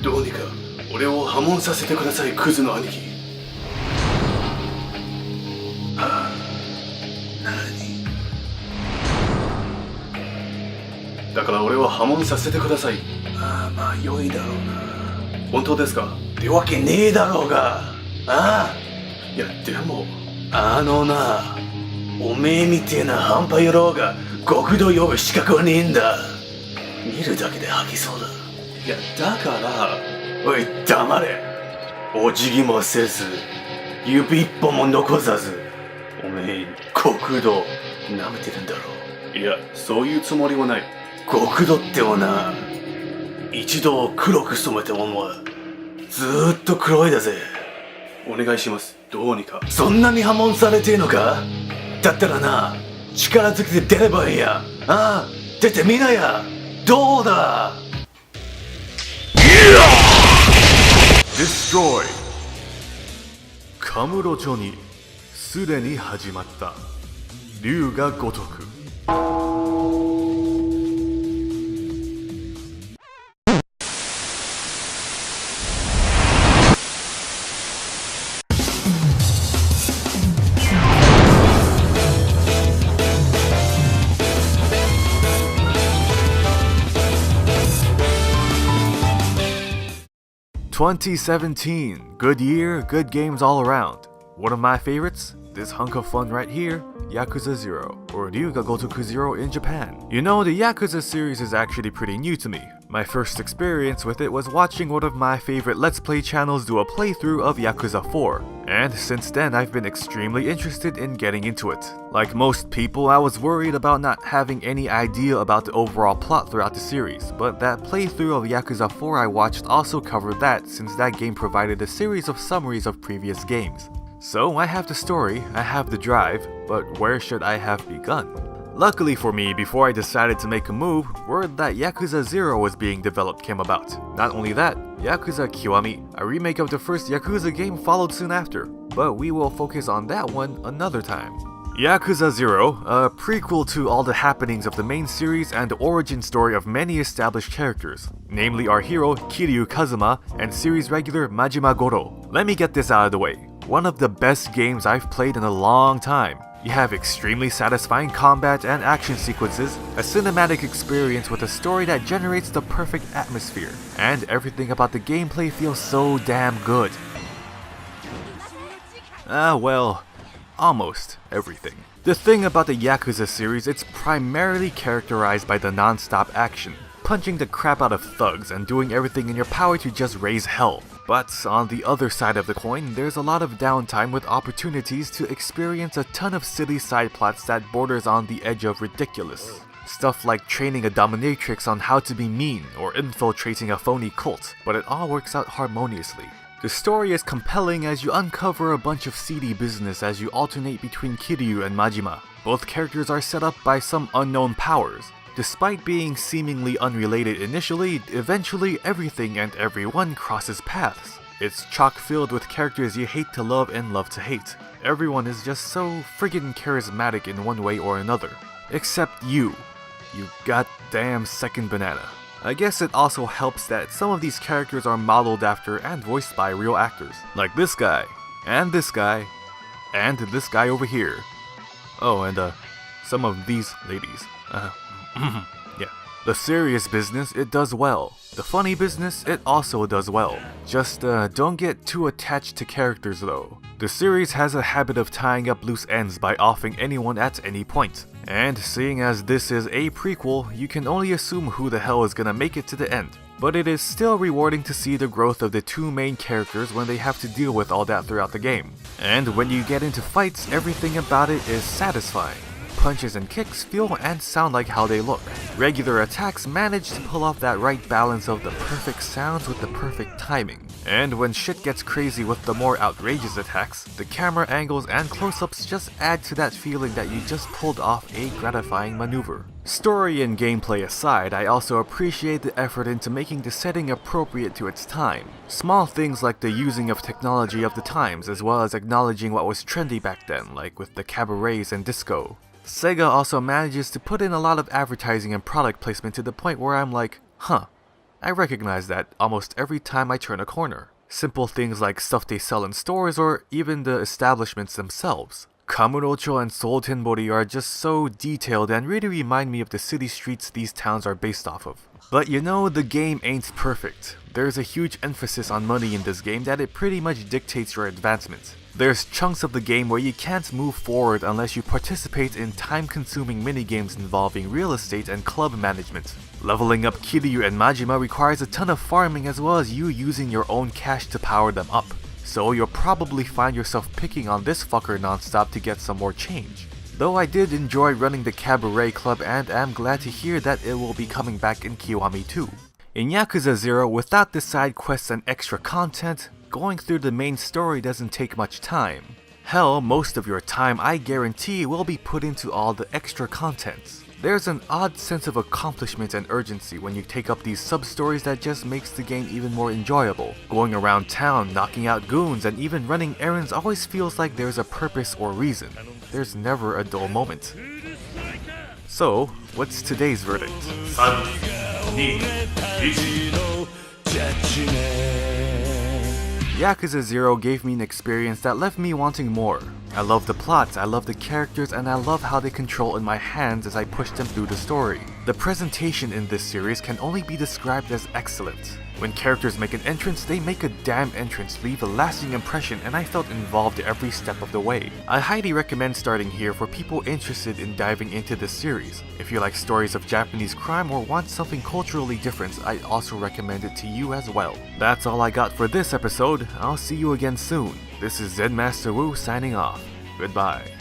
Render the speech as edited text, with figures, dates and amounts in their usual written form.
どうにか俺を破門させてください、クズの兄貴。ああ、何だから俺は破門させてください。ああ、まあ良いだろうな。本当ですか？ってわけねえだろうが。ああ、いやでもな、おめえみてえな半端野郎が極道呼ぶ資格はねえんだ。見るだけで吐きそうだ。いやだからおい黙れ。お辞儀もせず指一本も残さずおめえ極道舐めてるんだろう。いやそういうつもりはない。極道ってはな、一度黒く染めたものはずーっと黒いだぜ。お願いします、どうにか。そんなに破門されてえのか？だったらな、力ずくで出ればいいや。ああ、出てみなや。どうだ。Destroy。 カムロ町にすでに始まった龍が如く。2017, good year, good games all around. One of my favorites, this hunk of fun right here, Yakuza 0, or Ryuga Gotoku 0 in Japan. You know, the Yakuza series is actually pretty new to me. My first experience with it was watching one of my favorite Let's Play channels do a playthrough of Yakuza 4, and since then I've been extremely interested in getting into it. Like most people, I was worried about not having any idea about the overall plot throughout the series, but that playthrough of Yakuza 4 I watched also covered that, since that game provided a series of summaries of previous games. So I have the story, I have the drive, but where should I have begun? Luckily for me, before I decided to make a move, word that Yakuza 0 was being developed came about. Not only that, Yakuza Kiwami, a remake of the first Yakuza game, followed soon after, but we will focus on that one another time. Yakuza 0, a prequel to all the happenings of the main series and the origin story of many established characters, namely our hero Kiryu Kazuma and series regular Majima Goro. Let me get this out of the way. One of the best games I've played in a long time. You have extremely satisfying combat and action sequences, a cinematic experience with a story that generates the perfect atmosphere, and everything about the gameplay feels so damn good. Well, almost everything. The thing about the Yakuza series, it's primarily characterized by the non-stop action, punching the crap out of thugs and doing everything in your power to just raise hell. But on the other side of the coin, there's a lot of downtime with opportunities to experience a ton of silly side plots that borders on the edge of ridiculous. Stuff like training a dominatrix on how to be mean or infiltrating a phony cult, but it all works out harmoniously. The story is compelling as you uncover a bunch of seedy business as you alternate between Kiryu and Majima. Both characters are set up by some unknown powers. Despite being seemingly unrelated initially, eventually everything and everyone crosses paths. It's chock-filled with characters you hate to love and love to hate. Everyone is just so friggin' charismatic in one way or another. Except you goddamn second banana. I guess it also helps that some of these characters are modeled after and voiced by real actors. Like this guy, and this guy, and this guy over here. Oh, and some of these ladies. Yeah. The serious business, it does well. The funny business, it also does well. Just don't get too attached to characters though. The series has a habit of tying up loose ends by offing anyone at any point. And seeing as this is a prequel, you can only assume who the hell is gonna make it to the end. But it is still rewarding to see the growth of the two main characters when they have to deal with all that throughout the game. And when you get into fights, everything about it is satisfying. Punches and kicks feel and sound like how they look. Regular attacks manage to pull off that right balance of the perfect sounds with the perfect timing. And when shit gets crazy with the more outrageous attacks, the camera angles and close-ups just add to that feeling that you just pulled off a gratifying maneuver. Story and gameplay aside, I also appreciate the effort into making the setting appropriate to its time. Small things like the using of technology of the times, as well as acknowledging what was trendy back then, like with the cabarets and disco. Sega also manages to put in a lot of advertising and product placement to the point where I'm like, huh, I recognize that almost every time I turn a corner. Simple things like stuff they sell in stores or even the establishments themselves. Kamurocho and Seoul-Tenbori are just so detailed and really remind me of the city streets these towns are based off of. But you know, the game ain't perfect. There's a huge emphasis on money in this game that it pretty much dictates your advancement. There's chunks of the game where you can't move forward unless you participate in time-consuming minigames involving real estate and club management. Leveling up Kiryu and Majima requires a ton of farming as well as you using your own cash to power them up. So you'll probably find yourself picking on this fucker nonstop to get some more change. Though I did enjoy running the Cabaret Club and am glad to hear that it will be coming back in Kiwami too. In Yakuza 0, without the side quests and extra content, going through the main story doesn't take much time. Hell, most of your time I guarantee will be put into all the extra contents. There's an odd sense of accomplishment and urgency when you take up these sub-stories that just makes the game even more enjoyable. Going around town, knocking out goons, and even running errands always feels like there's a purpose or reason. There's never a dull moment. So, what's today's verdict? 3、2、1。Yakuza 0 gave me an experience that left me wanting more. I love the plot, I love the characters, and I love how they control in my hands as I push them through the story. The presentation in this series can only be described as excellent. When characters make an entrance, they make a damn entrance, leave a lasting impression, and I felt involved every step of the way. I highly recommend starting here for people interested in diving into this series. If you like stories of Japanese crime or want something culturally different, I also recommend it to you as well. That's all I got for this episode. I'll see you again soon. This is ZenMasterwu signing off. Goodbye.